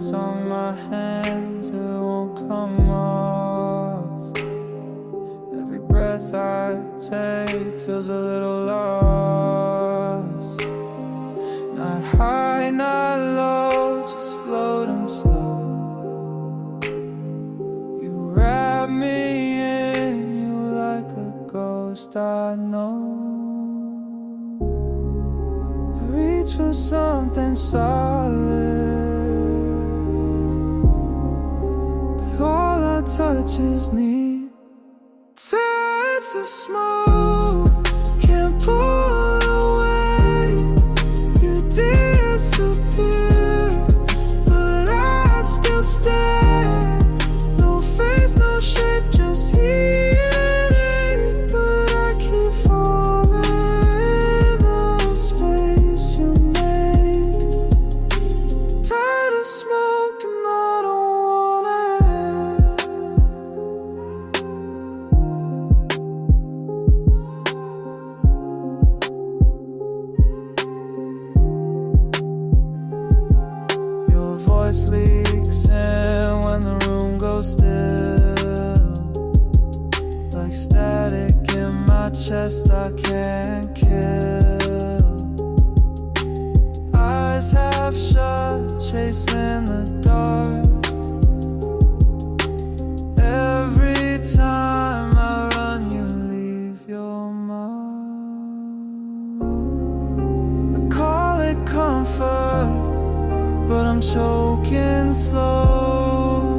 scent on my hands, it won't come off. Every breath I take feels a little lost. Not high, not low, just floating slow. You wrap me in you like a ghost I know. I reach for something solid, but all I touch is need. Tired to smoke, can't pull away. You disappear, but I still stay. No face, no shape, just heat. But I keep falling in the space you make. Tired of smoke and I don't want it. Your voice leaks in when the room goes still, like static in my chest I can't kill. Eyes half shut, chasing the dark. Every time I run, you leave your mark. I call it comfort, but I'm choking slow.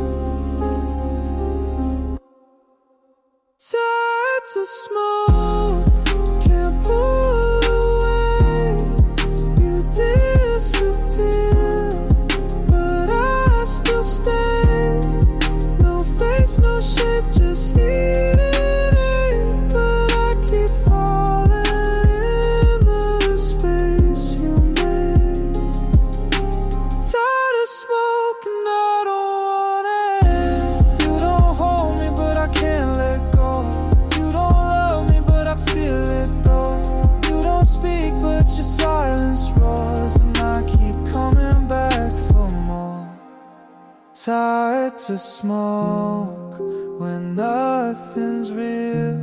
Tired to smoke, can't pull away. You disappear, but I still stay. No face, no shape, just heat. But I keep falling in the space you made. Tired of smoke and I don't want it. You don't hold me, but I can't let go. You don't love me, but I feel it though. You don't speak, but your silence roars, and I keep coming back for more. Tired to smoke when nothing's real,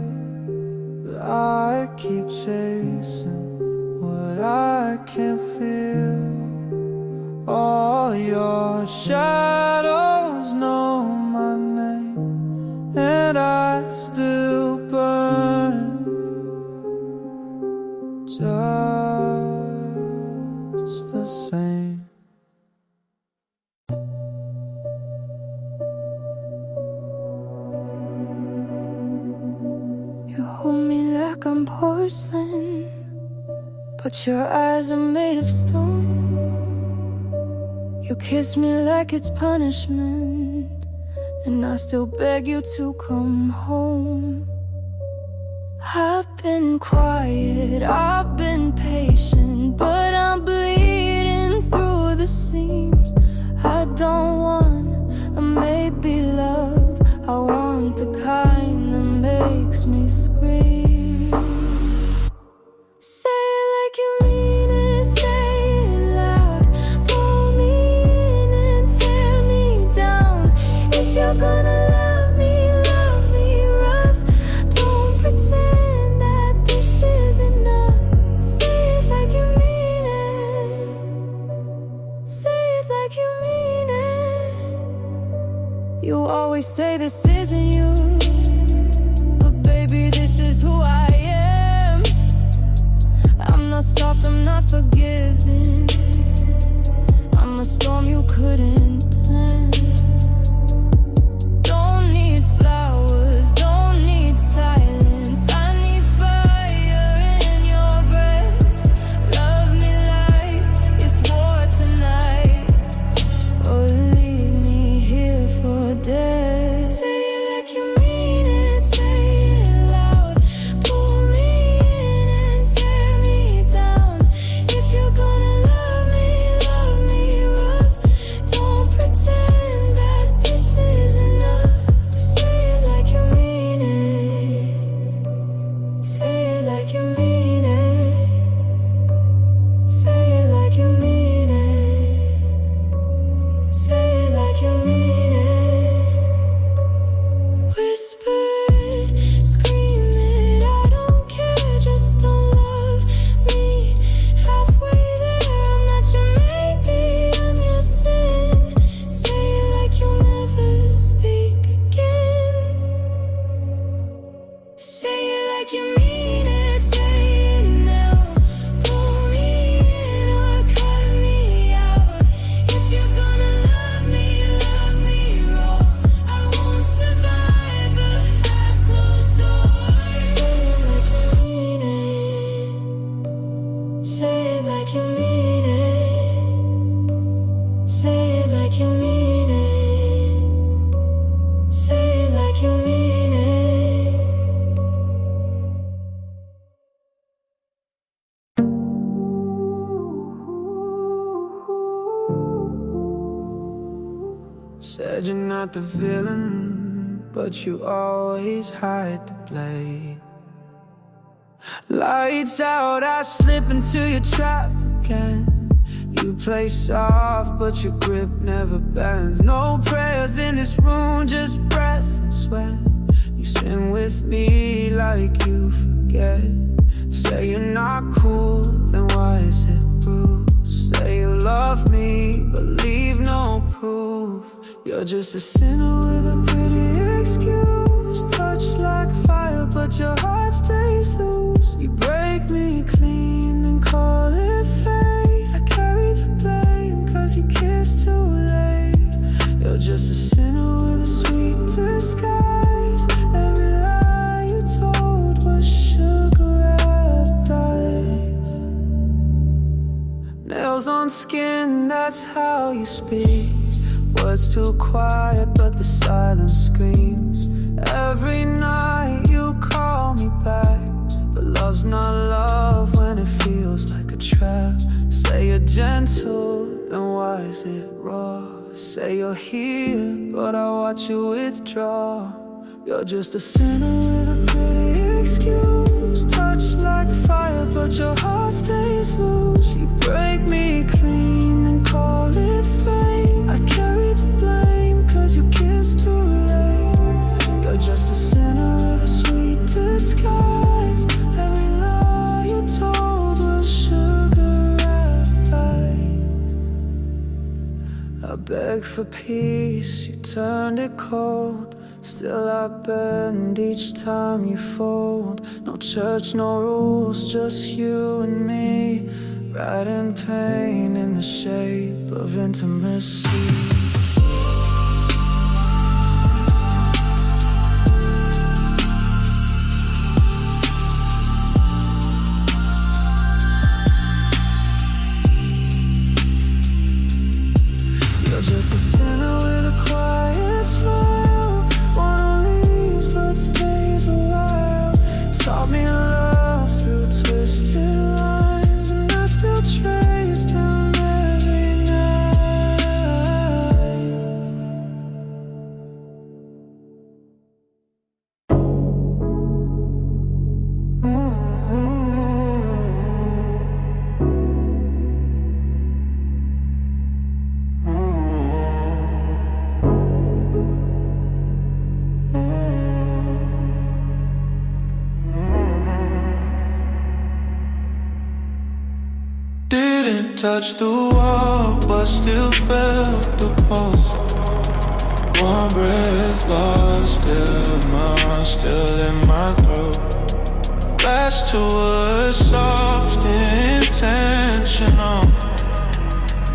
but I keep chasing what I can't feel. All your shadows know my name, and I still burn just the same. You hold me like I'm porcelain, but your eyes are made of stone. You kiss me like it's punishment, and I still beg you to come home. I've been quiet, I've been patient, but I'm bleeding through the seams. I don't want a maybe love, I want the kind that makes me scream. Say it like you mean it, say it loud. Pull me in and tear me down. If you're gonna love me rough. Don't pretend that this is enough. Say it like you mean it. Say it like you mean it. You always say this isn't you, but baby, this is who I am. I'm not soft, I'm not forgiving. I'm a storm you couldn't plan. Don't need flowers, don't need silence. I need fire in your breath. Love me like it's war tonight, or leave me here for death. Say it like you mean it, say it loud. Pull me in and tear me down. If you're gonna love me rough. Don't pretend Said you're not the villain, but you always hide the blame. Lights out, I slip into your trap again. You play soft, but your grip never bends. No prayers in this room, just breath and sweat. You sin with me like you forget. Say you're not cool, then why is it bruised? Say you love me, but leave no proof. You're just a sinner with a pretty excuse. Touch like fire, but your heart stays loose. You break me clean, then call it fate. I carry the blame, cause you kissed too late. You're just a sinner with a sweet disguise. Every lie you told was sugar-wrapped ice. Nails on skin, that's how you speak. Words too quiet, but the silence screams. Every night you call me back, but love's not love when it feels like a trap. Say you're gentle, then why is it raw? Say you're here, but I watch you withdraw. You're just a sinner with a pretty excuse. Touch like fire, but your heart stays loose. You break me clean, then call it fate. I carry the blame, cause you kissed too late. You're just a sinner with a sweet disguise. Every lie you told was sugar-wrapped ice. I begged for peace, you turned it cold. Still I bend each time you fold. No church, no rules, just you and me. Writing pain in the shape of intimacy. You're just a sinner with a quiet smile. One who leaves but stays a while. Taught me love through twisted lines, and I still trace them every night. Didn't touch the wall, but still felt the pulse. One breath lost, still in my throat. Flash towards soft, intentional.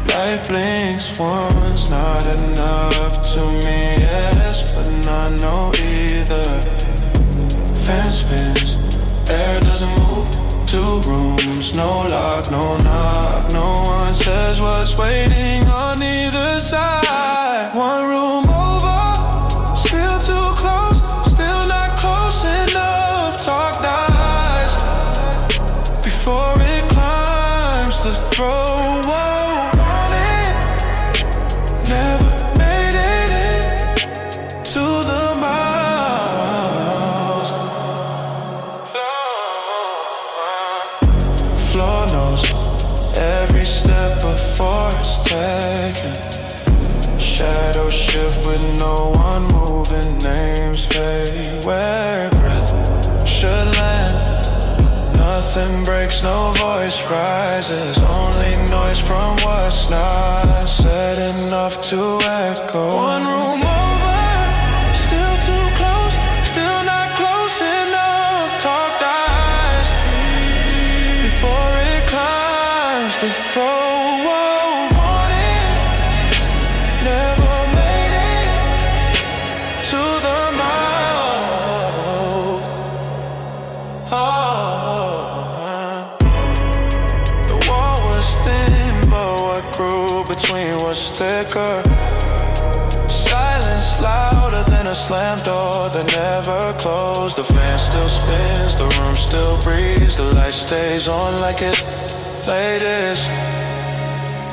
Light blinks once, not enough to me, yes, but not no either. Fan spins, air doesn't move. 2 rooms, no lock, no knock. No one says what's waiting on either side. 1 room over, still too close, still not close enough. Talk dies before it climbs the throne. Never made it in to the miles. Floor knows every step before it's taken. Shadow shift with no one moving. Names fade where breath should land. Nothing breaks, no voice rises. Only noise from what's not said, enough to echo. 1 room over, still too close, still not close enough. Talk dies before it climbs the throne. Never made it to the mouth. The wall was thin, but what grew between was thicker. Silence louder than a slam door that never closed. The fan still spins, the room still breathes. The light stays on like it's latest.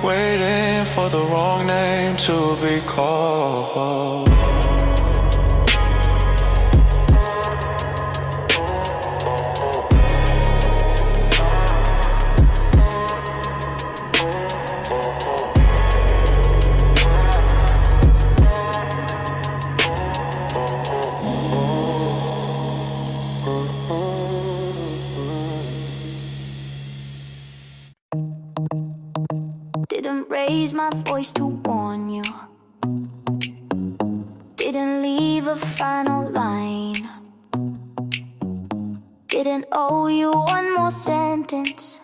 waiting for the wrong name to be called. Didn't raise my voice to warn you. Didn't leave a final line. Didn't owe you one more sentence.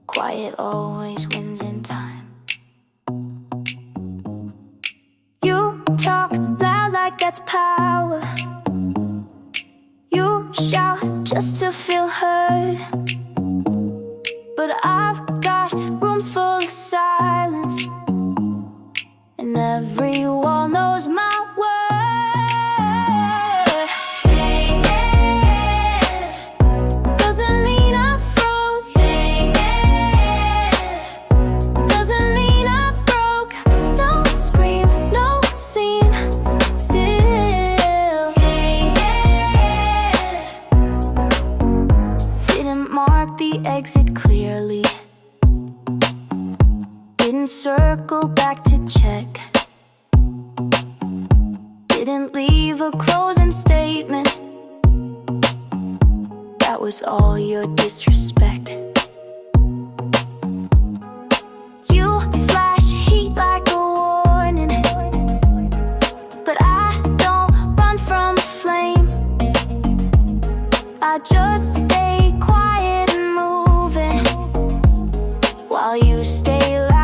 Quiet always wins in time. You talk loud like that's power. You shout just to feel heard. But I've got rooms full of silence, and every wall knows my word. Hey, hey, doesn't mean I froze. Hey, hey, doesn't mean I broke. No scream, no scene, still. Hey, hey, didn't mark the exit clearly. Didn't circle back to check. Didn't leave a closing statement. That was all your disrespect. You flash heat like a warning, but I don't run from a flame. I just stay quiet and moving while you stay loud.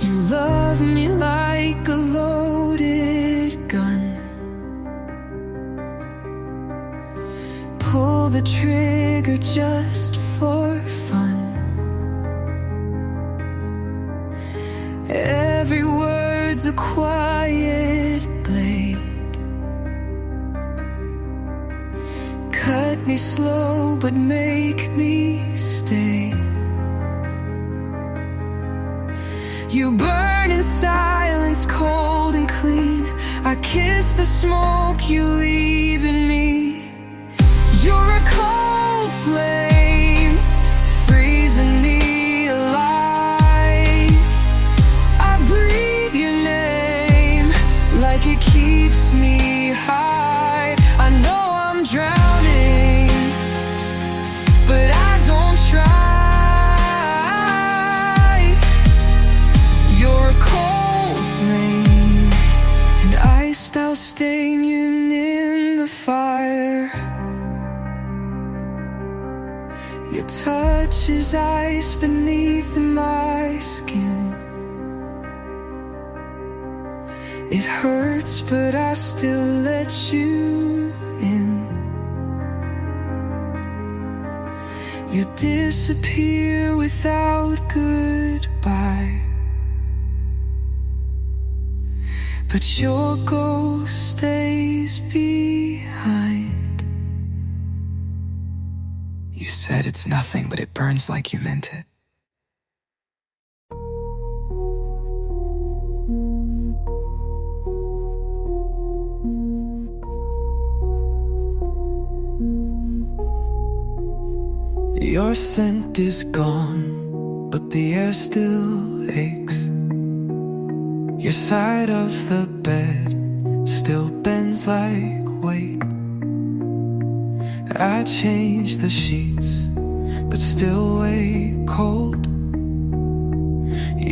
You love me like a loaded gun. Pull the trigger just for fun. Every word's a quiet blade. Cut me slow but make me stay. You burn in silence, cold and clean. I kiss the smoke you leave in me. You're a cold flame, freezing me alive. I breathe your name like it keeps me high. I know I'm drowning, but I don't try. I'll stain you in the fire. Your touch is ice beneath my skin. It hurts, but I still let you in. You disappear without goodbye, but your ghost stays behind. said it's nothing, but it burns like you meant it. Your scent is gone, but the air still aches. Your side of the bed still bends like weight. I changed the sheets, but still wake cold.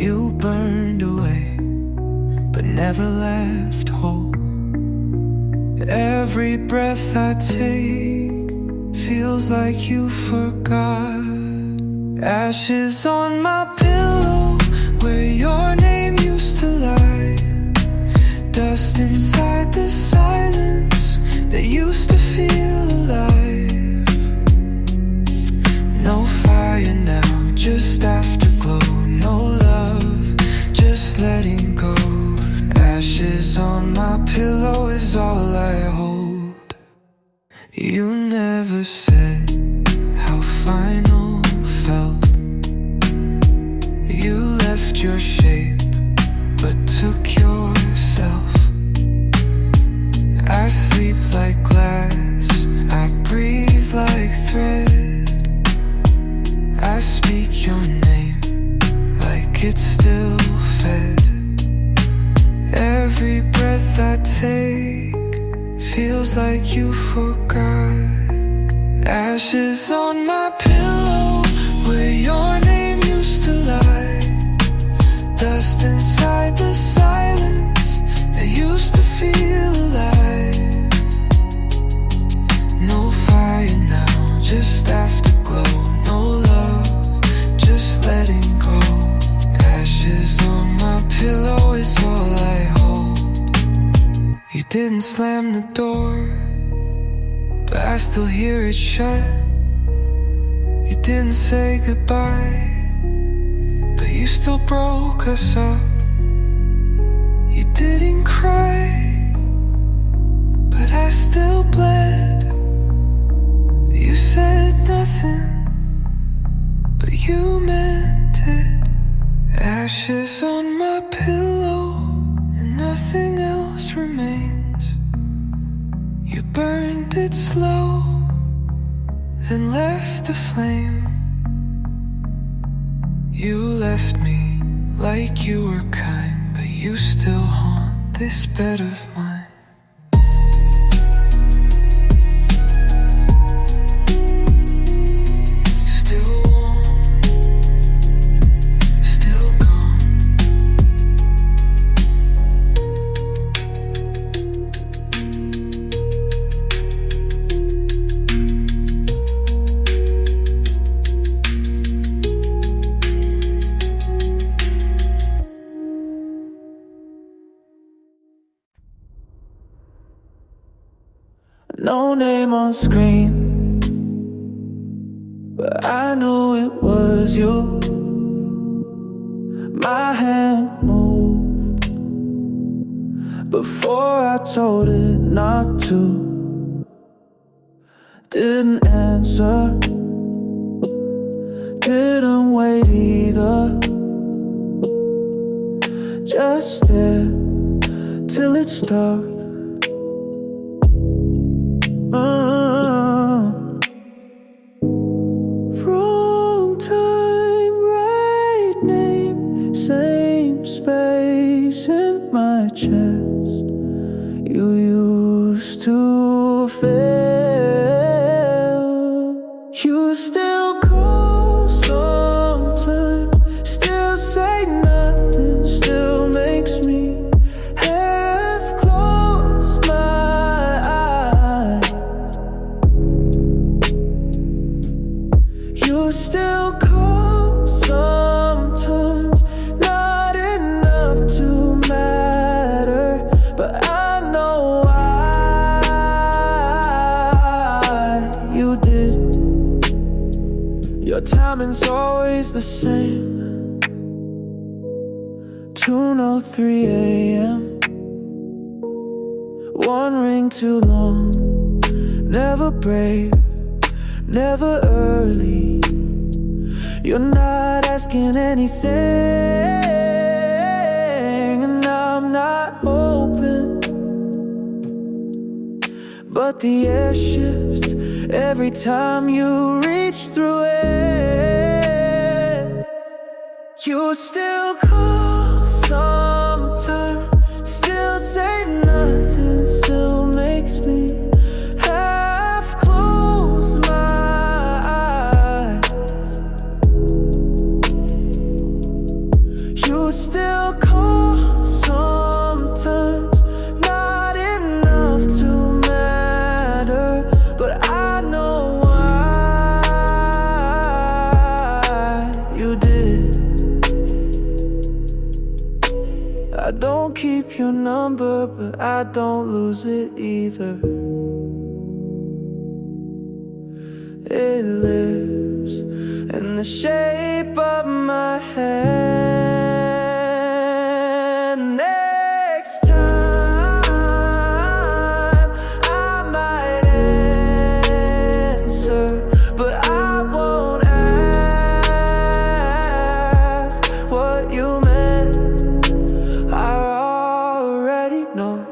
You burned away, but never left whole. Every breath I take feels like you forgot. Ashes on my pillow, where your name used to lie. Dust inside the silence that used to feel alive. No fire now, just afterglow. No love, just letting go. Ashes on my pillow is all I hold. You never said how final felt. You left your shape, but took yourself. I sleep like glass, I breathe like thread. I speak your name like it's still fed. Every breath I take feels like you forgot. Ashes on my pillow, where your name used to lie. Dust inside the silence that used to feel alive. No fire now, just afterglow. No love, just letting go. Ashes on my pillow is all I hold. You didn't slam the door, but I still hear it shut. You didn't say goodbye, but you still broke us up. You didn't cry, but I still bled. You said nothing, but you meant it. Ashes on my pillow, and nothing else remains. You burned it slow, then left the flame. You left me like you were kind, but you still haunt this bed of mine. Still warm, still gone. No name on screen, but I knew it was you. My hand moved before I told it not to. Didn't answer, didn't wait either. Just there till it stopped. Wrong time, right name, same space in my chest. You used to fail. You still call sometimes, still say nothing, still makes me half close my eyes. You still call sometimes, not enough to matter, but I know why you did. Your timing's always the same. 2:03 a.m. One ring too long, never brave, never early. You're not asking anything, and I'm not hoping, but the air shifts every time you reach through it. You still call sometimes, still say nothing, still makes me half close my eyes. You still call sometimes, not enough to matter, but I know why you did. I don't keep your number, but I don't lose it either. It lives in the shape of my hand. Next time I might answer, but I won't ask what you meant. I already know.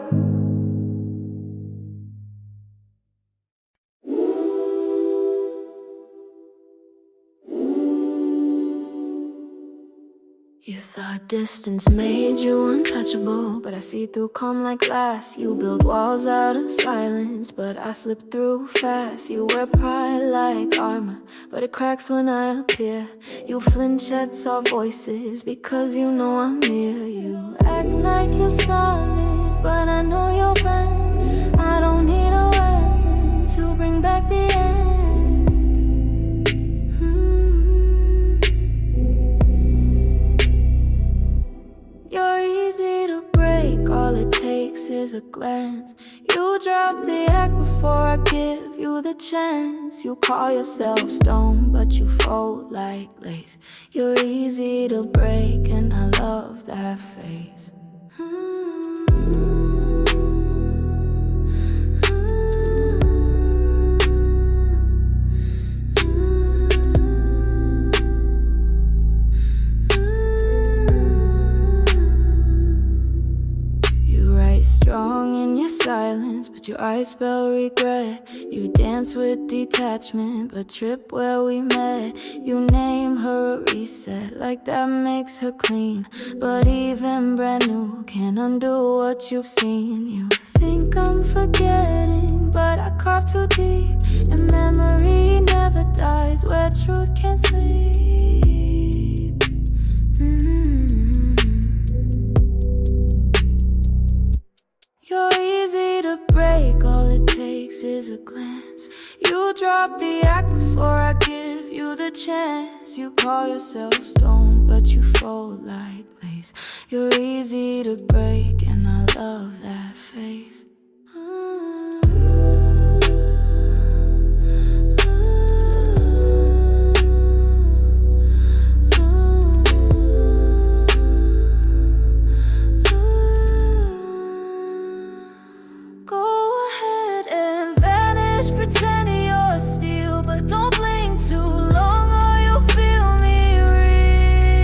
You thought distance made you untouchable, but I see through calm like glass. You build walls out of silence, but I slip through fast. You wear pride like armor, but it cracks when I appear. You flinch at soft voices because you know I'm near. You act like you're solid, but I know you're bent. I don't need a weapon to bring back the end. You're easy to break, all it takes is a glance. You drop the act before I give you the chance. You call yourself stone, but you fold like lace. You're easy to break, and I love that face. Strong in your silence, but your eyes spell regret. You dance with detachment, but trip where we met. You name her a reset, like that makes her clean. But even brand new can't undo what you've seen. You think I'm forgetting, but I carve too deep, and memory never dies where truth can't sleep. You're easy to break, all it takes is a glance. You drop the act before I give you the chance. You call yourself stone, but you fold like lace. You're easy to break, and I love that face. Pretending you're steel, but don't blink too long or you'll feel me real.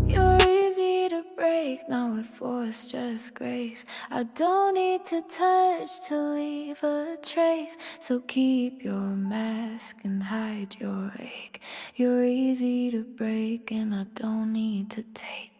You're easy to break, not with force, just grace. I don't need to touch to leave a trace, so keep your mask and hide your ache. You're easy to break, and I don't need to take.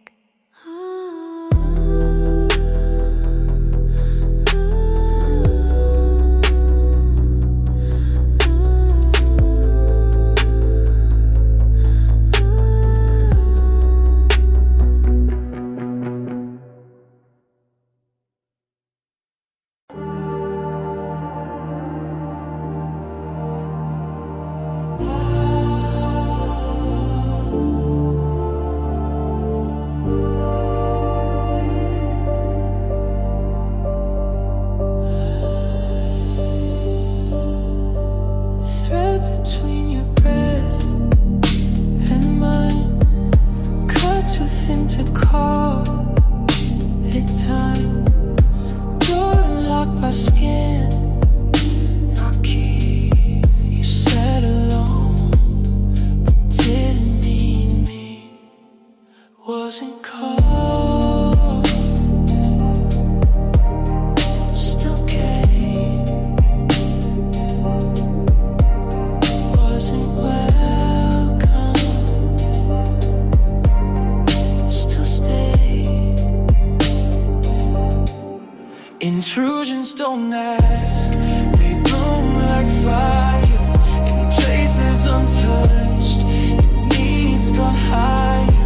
ask. They bloom like fire in places untouched. It needs gone higher.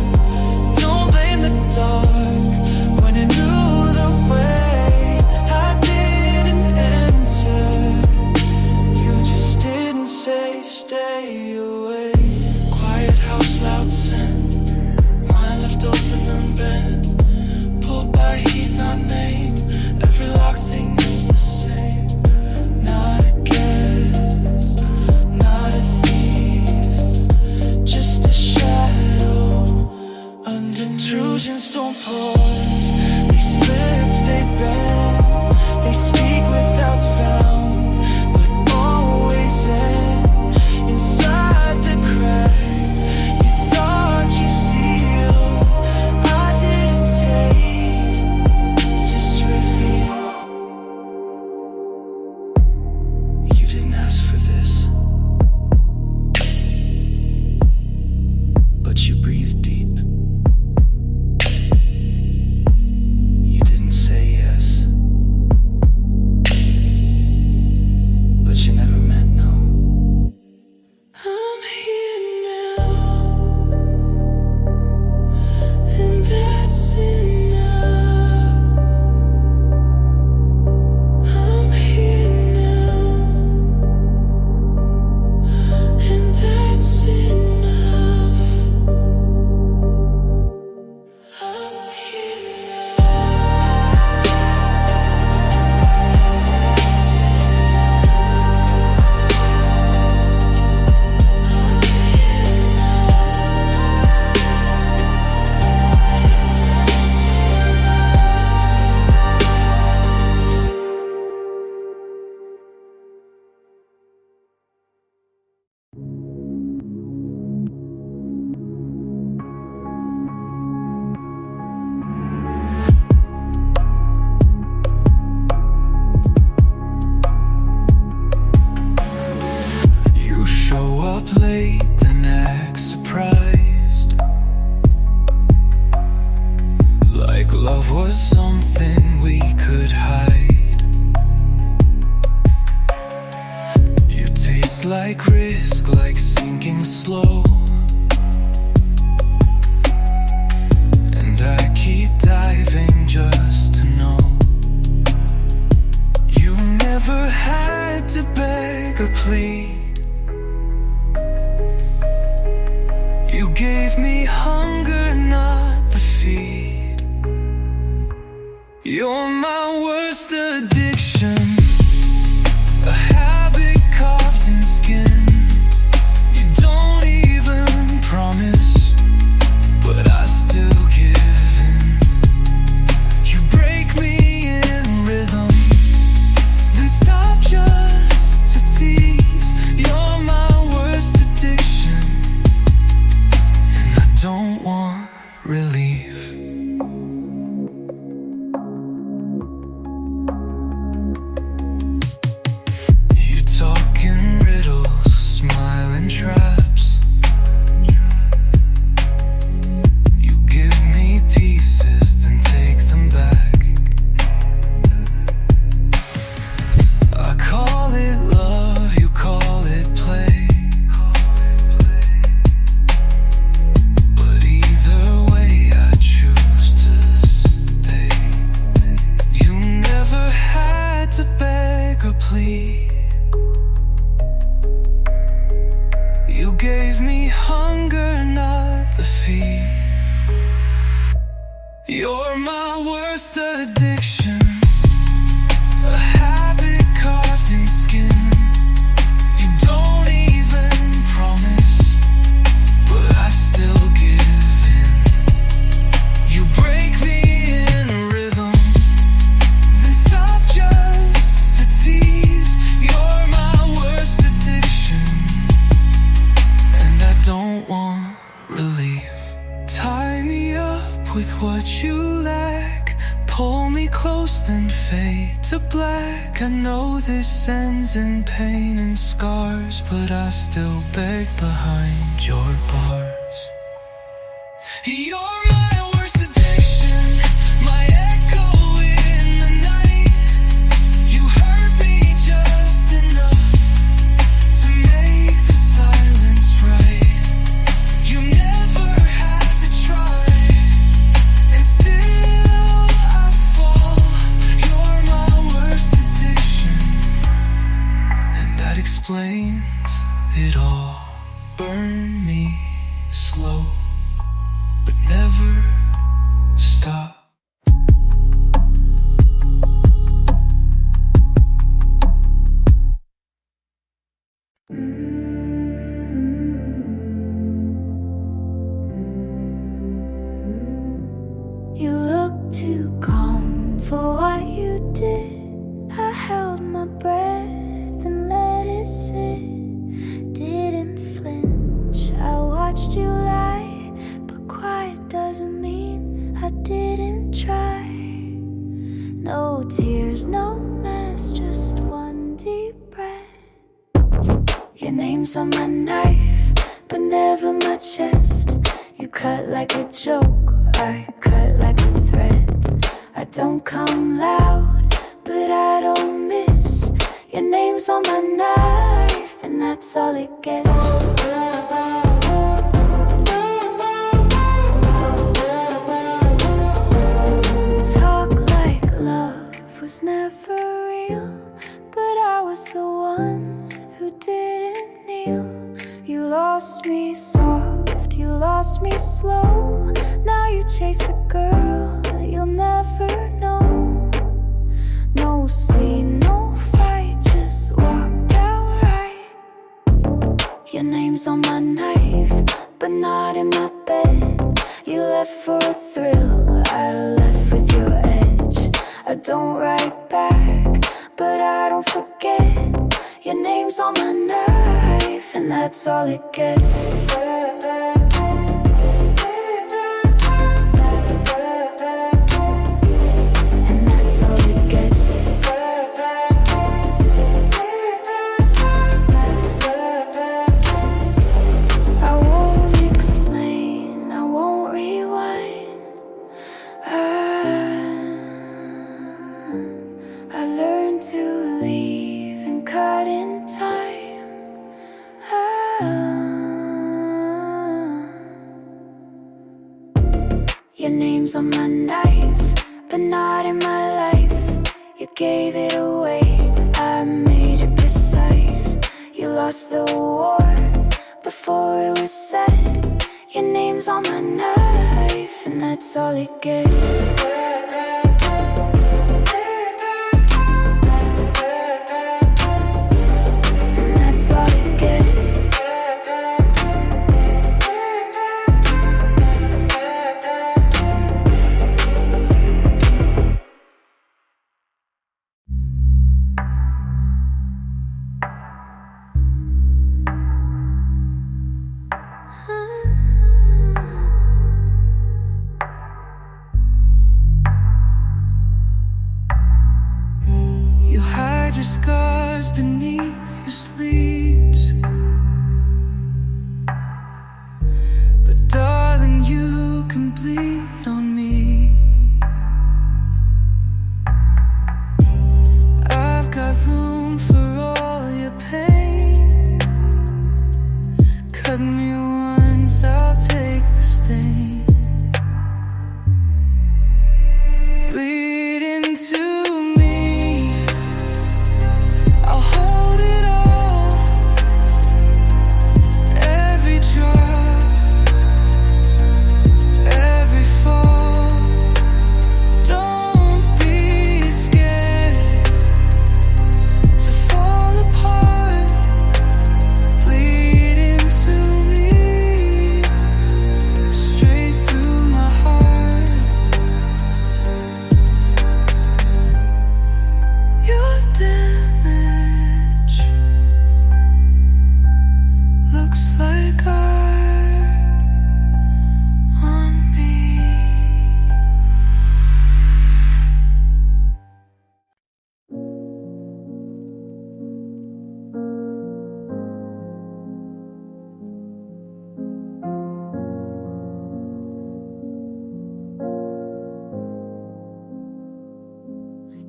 Don't blame the dark when it knew the way. I didn't enter. You just didn't say stay away. Quiet house, loud scent. Mind left open unbent. Pulled by heat, not name. Every locked thing is the same. Not a guest, not a thief, just a shadow. Under intrusions don't pause. They slip, they bend. They speak without sound, but always end inside the crack. You thought you sealed, I didn't take, just reveal. You didn't ask for this, but you breathed deep. You didn't say yes, but you never meant no. I'm here now, and that's enough. I'm here now, and that's enough. I'm here now, and that's you show up late, then act surprised, like love was something we could hide. You taste like risk, like sinking slow, and I keep diving just to know. You never had to beg or plead. You gave me hunger, not the feed. You're my worst addiction, a habit carved in skin. You don't even promise, but I still give in. You break me in rhythm, then stop just to tease. You're my worst addiction, and I don't want relief. You talk in riddles, smile in traps. You give me pieces, then take them back. I call it love, you call it play, but either way I choose to stay. You never had to beg or plead. You gave me hunger, not the feed. You're my worst addiction, a habit carved in skin. You don't even promise, but I still give in. You break me in rhythm, then stop just to tease. You're my worst addiction, and I don't want relief. Tie me up with what you lack, pull me close then fade to black. I know this ends in pain and scars, but I still beg behind your bars. You're my worst addiction, my echo in the night. You hurt me explains it all. Burn me slow, but never stop. You look too calm for what you did. I held my breath and let it sit. Didn't flinch, I watched you lie. But quiet doesn't mean I didn't try. No tears, no mess, just one deep breath. Your name's on my knife, but never my chest. You cut like a joke, I cut like a thread. I don't come loud, but I don't miss. Your name's on my knife, and that's all it gets. You talk like love was never real, but I was the one who didn't kneel. You lost me soft, you lost me slow. Now you chase a girl you'll never know. No scene, no fight, just walked out right. Your name's on my knife, but not in my bed. You left for a thrill, I left with your edge. I don't write back, but I don't forget. Your name's on my knife, and that's all it gets. And that's all it gets. I won't explain, I won't rewind. I learned to leave and cut in time. Your name's on my knife, but not in my life. You gave it away, I made it precise. You lost the war before it was said. Your name's on my knife, and that's all it gets. You hide your scars beneath your sleeves, but darling, you can bleed on me. I've got room for all your pain. Cut me once, I'll take the stain. Bleed into me, I'll hold it all. Every drop, every fall. Don't be scared to fall apart. Bleed into me, straight through my heart. Your damage looks like art on me.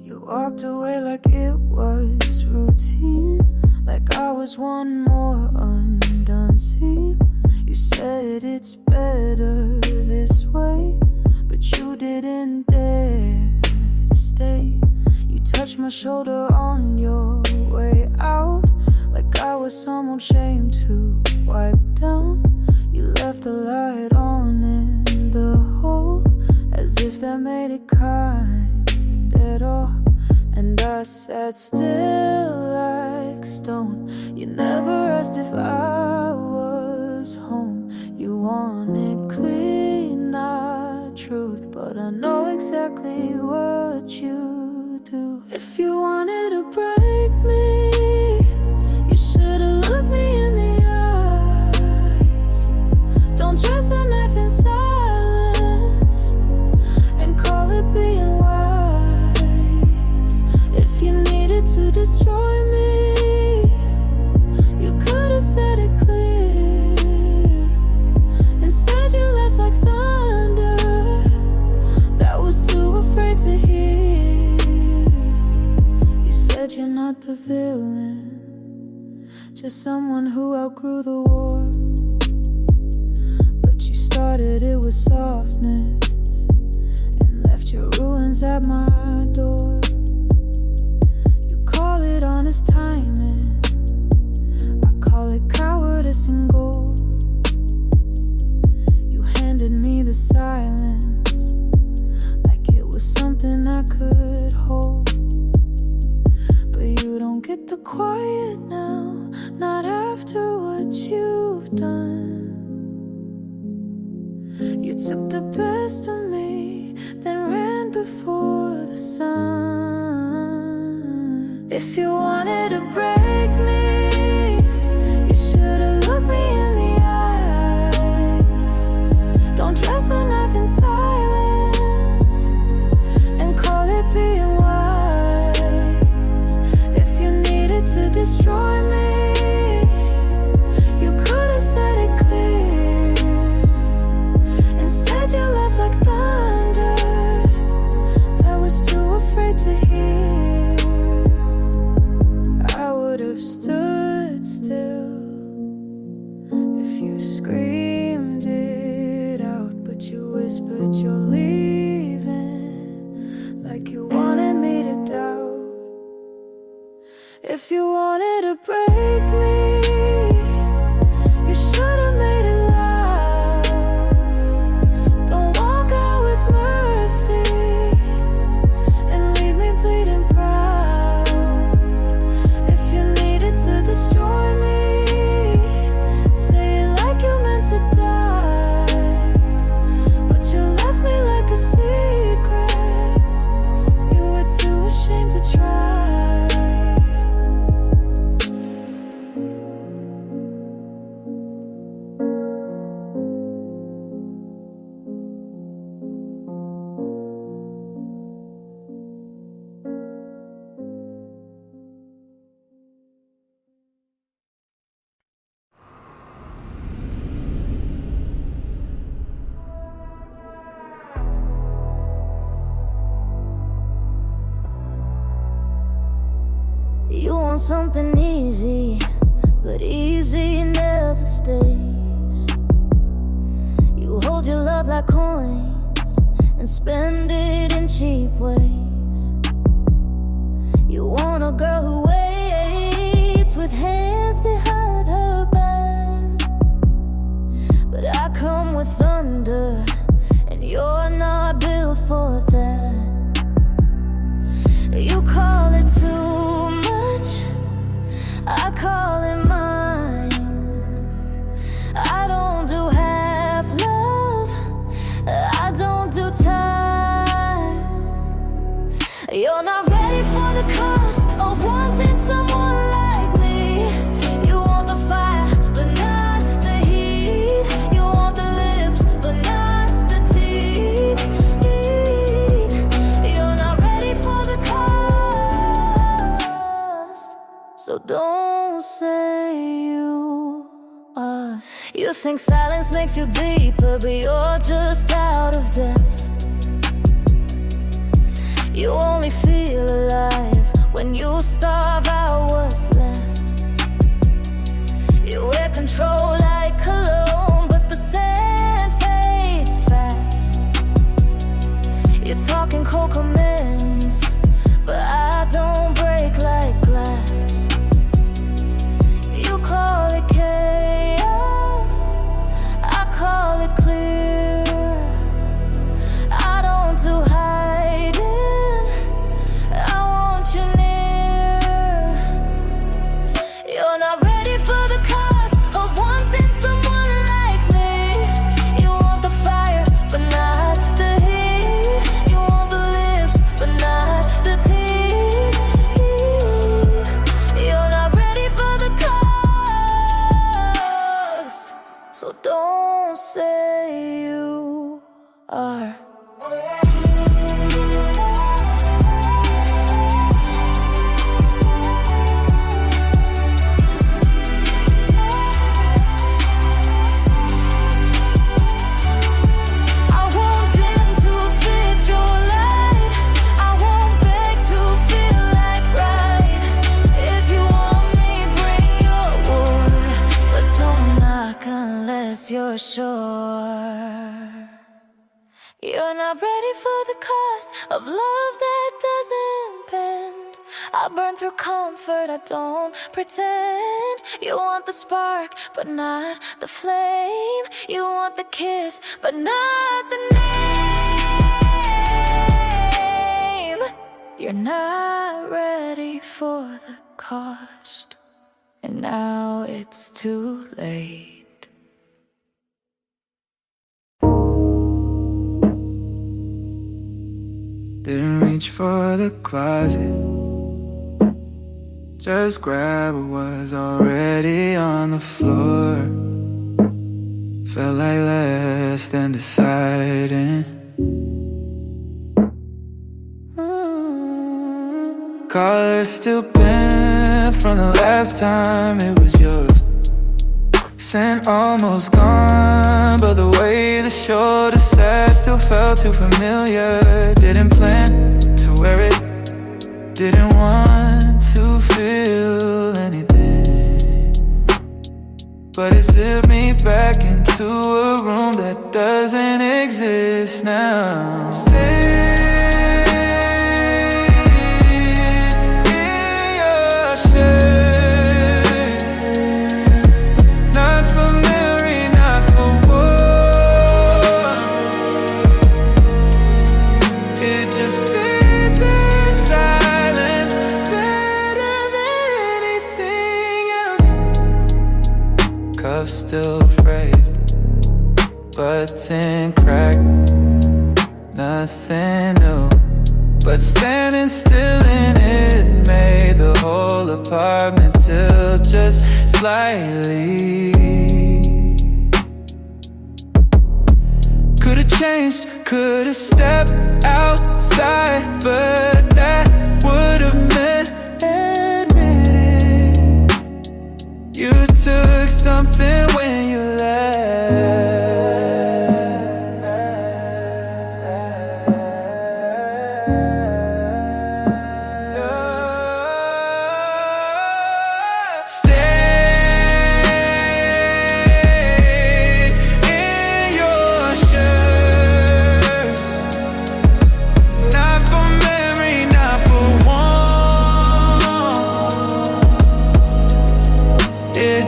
You walked away like it was routine, like I was one more undone scene. You said it's better this way, but you didn't dare to stay. You touched my shoulder on your way out, like I was some old shame to wipe down. You left the light on in the hole, as if that made it kind at all. And I sat still like stone. You never asked if I was home. You wanted clean, not truth, but I know exactly what you do. If you wanted to break me, you should've looked me in the eyes. Don't trust a knife in silence and call it being wise. If you needed to destroy me, you could've said it clear. Instead you left like thunder that was too afraid to hear. You said you're not the villain, just someone who outgrew the war. But you started it with softness and left your ruins at my door. You call it honest timing, I call it cowardice and gold. You handed me the silence like it was something I could hold. But you don't get the quiet now, not after what you've done. You took the best of me, then ran before the sun. If you wanted to break me, you should've looked me in the eyes. Don't dress a knife in silence and call it being wise. If you needed to destroy me, you could've said it clear. Instead you left like thunder that was too afraid to hear. I would've stood still if you screamed it out, but you whispered you're leaving like you wanted me to doubt. If you wanted to break me, you should've made it loud. Don't walk out with mercy and leave me bleeding proud. If you needed to destroy me, say it like you meant to die. But you left me like a secret, you were too ashamed to try. You want something easy, but easy never stays. You hold your love like coins and spend it in cheap ways. You want a girl who waits with hands behind her back. But I come with thunder, and you're not built for that. You call it too much, I call it mine. I don't do half love, I don't do time. You're not ready for the cost of wanting someone like me. You want the fire, but not the heat. You want the lips, but not the teeth. You're not ready for the cost, so don't say you are. You think silence makes you deeper, but you're just out of depth. You only feel alive when you starve out what's left. You wear control like cologne, but the sand fades fast. You're talking cold commands, but I don't break like glass. You 'cause you're sure you're not ready for the cost of love that doesn't bend. I burn through comfort, I don't pretend. You want the spark, but not the flame. You want the kiss, but not the name. You're not ready for the cost, and now it's too late. Didn't reach for the closet, just grab what was already on the floor. Felt like less than deciding. Color still bent from the last time it was yours. Scent almost gone, but the way the shoulder sat still felt too familiar. Didn't plan to wear it, didn't want to feel anything, but it zipped me back into a room that doesn't exist now. Stay in your shade, not for memory, not for warmth. It just fit the silence better than anything else. Cuffs still frayed, button cracked, nothing new, but standing still in it made the whole apartment tilt just slightly. Could've changed, could've stepped outside, but that would've meant admitting you took something when you left.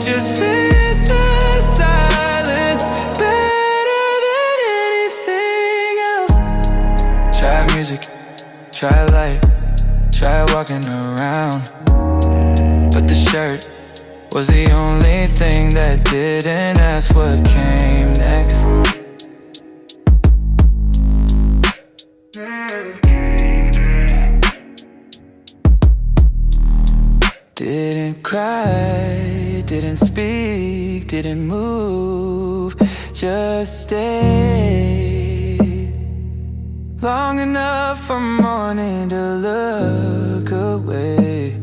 Just fit the silence better than anything else. Try music, try light, try walking around, but the shirt was the only thing that didn't ask what came next. Didn't cry, didn't speak, didn't move, just stayed long enough for morning to look away.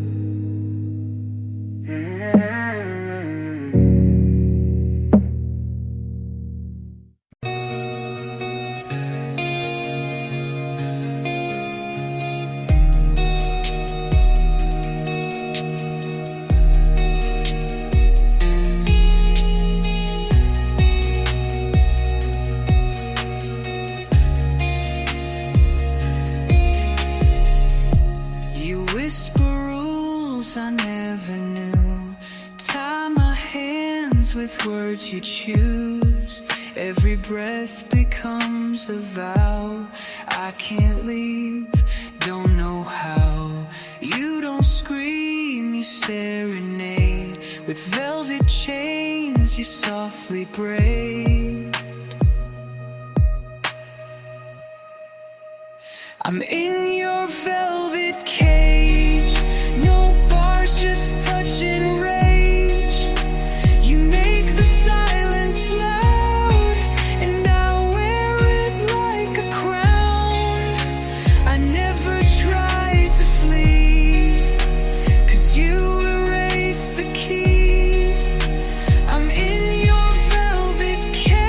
I never knew. Tie my hands with words you choose. Every breath becomes a vow. I can't leave, don't know how. You don't scream, you serenade. With velvet chains you softly braid. I'm in your velvet cage. No bars, just touch and rage. You make the silence loud, and I wear it like a crown. I never tried to flee, 'cause you erased the key. I'm in your velvet cage,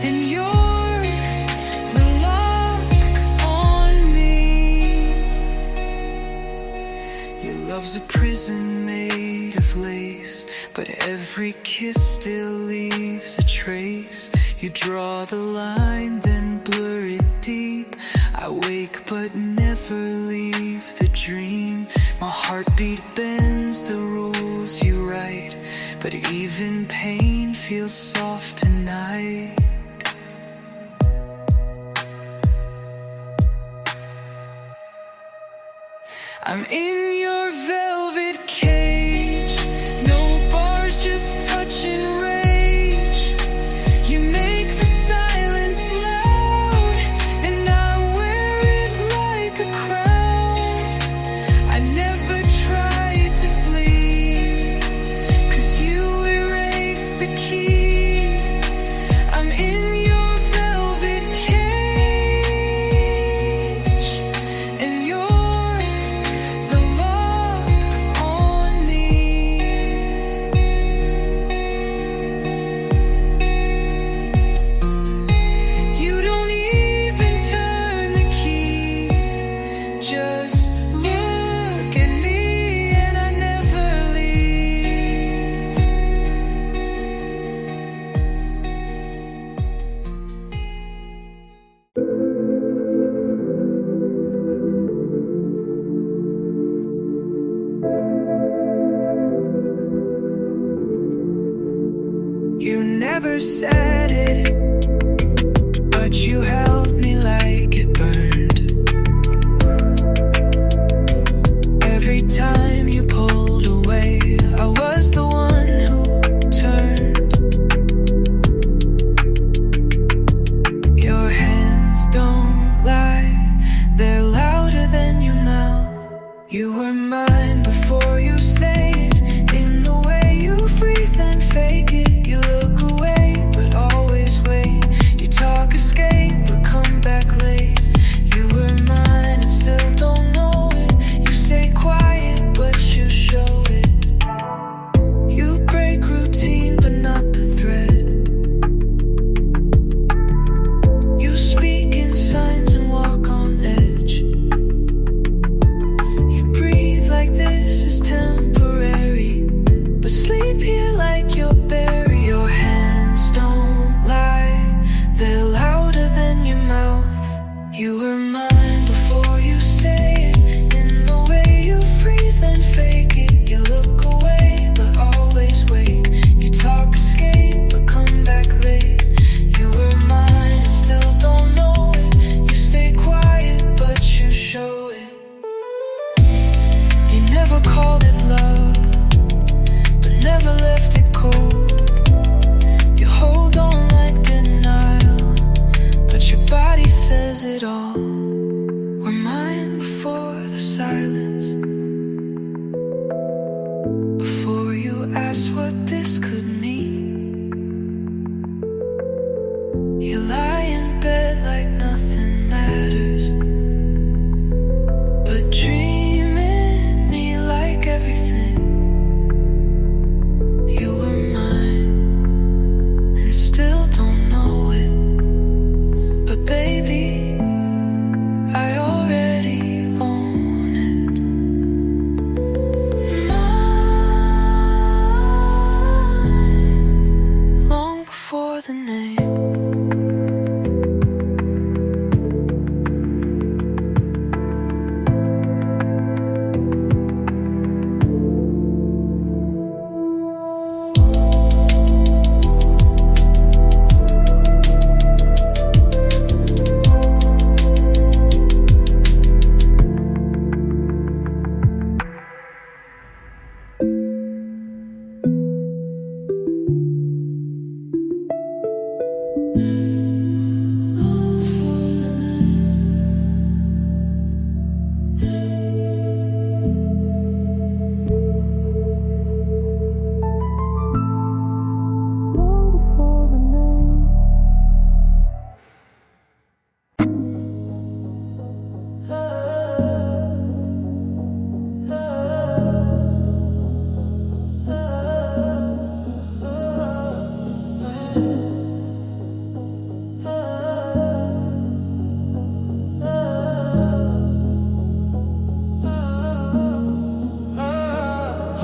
and you're the lock Your love's a prison made of lace, but every kiss still leaves a trace. You draw the line, then blur it deep. I wake but never leave the dream. My heartbeat bends the rules you write, but even pain feels soft tonight. I'm in your velvet cage, no bars, just touch and rage. You make the silence loud, and I wear it like a crown. I never tried to flee, 'cause you erased the key. I'm in your velvet cage, and you're the lock on me. You don't even turn the key, just look at me, and I never leave. You never said it, but you held me like it burned. Every time you pulled away, I was the one who turned. Your hands don't lie, they're louder than your mouth. You were mine before you say it, in the way you freeze then fake it. You look away but always wait. You talk escape but come back late. You were mine and still don't know it. You stay quiet but you show it. You break routine but not the thread. You speak in signs and walk on edge. You breathe like this is temporary, but sleep here like you're buried. Your hands don't lie, they're louder than your mouth. You were mine before you say it, in the way you freeze then fake it. You look away but always wait. You talk escape but come back late. You were mine and still don't know it. You stay quiet but you show it. You never called it love, but never left it cold. You hold on like denial, but your body says it all. We're mine before the silence, before you asked what this could mean. You lie in bed like nothing matters, but dreaming me like everything. You were mine and still don't know it, but baby,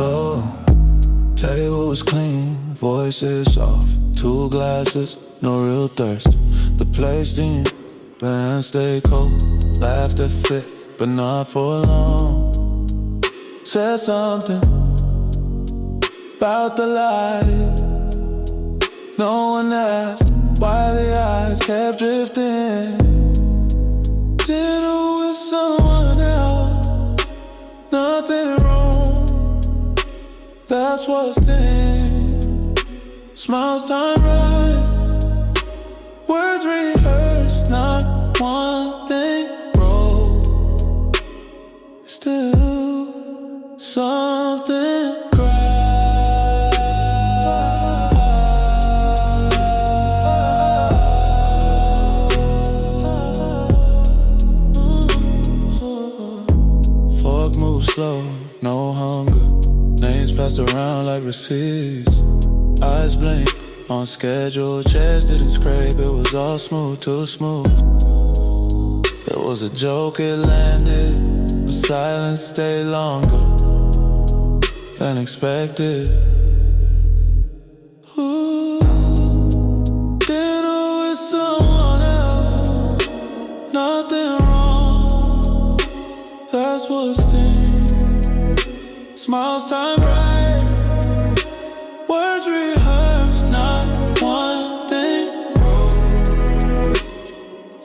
Oh, table was clean, voices soft, 2 glasses, no real thirst. The place steamed, band stay cold, laughter fit, but not for long. Said something about the light. No one asked why the eyes kept drifting. Dinner with someone else, nothing wrong, that's what's thin. Smiles time right, words rehearsed, not one thing wrong. Still something slow, no hunger. Names passed around like receipts. Eyes blink on schedule. Chairs didn't scrape, it was all smooth, too smooth. It was a joke, it landed, but silence stayed longer than expected. Ooh, dinner with someone else, nothing wrong, that's what's staying. Smiles time right, words rehearsed, not one thing wrong.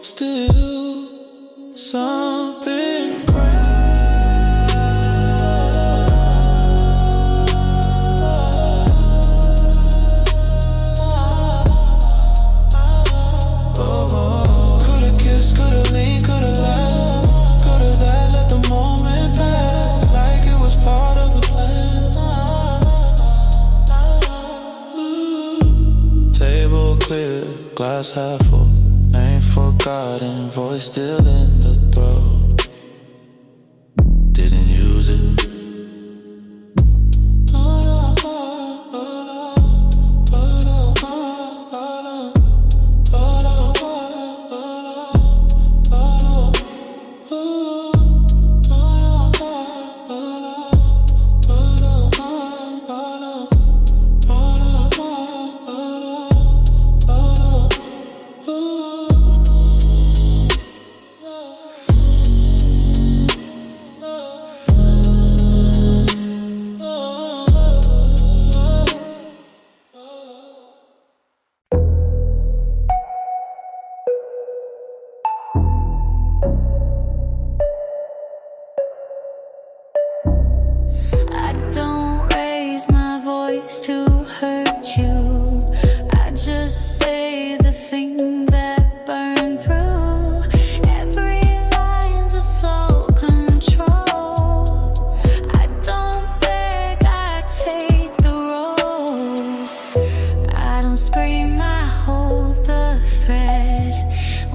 Still something oh, coulda kissed, coulda leaned, coulda laughed, coulda that, let the moment pass like it was part of the plan. Table clear, glass half full, name forgotten, voice still in the throat. Didn't use it. To hurt you, I just say the thing that burned through. Every line's a slow control. I don't beg, I take the role. I don't scream, I hold the thread.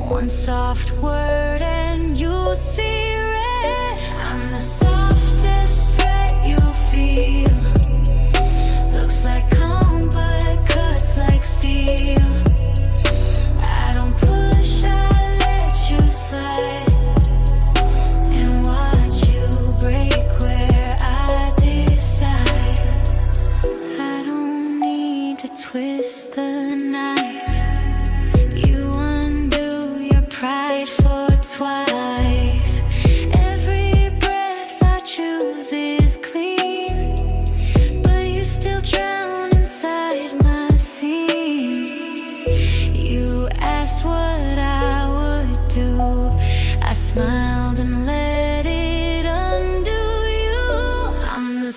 One soft word and you see red. I'm the softest threat you feel. Like calm but cuts like steel. I don't push, I let you slide and watch you break where I decide. I don't need to twist the knife. You undo your pride for twice. Every breath I choose is clean, but you still drown inside my scene. You asked what I would do. I smiled and let it undo you. I'm the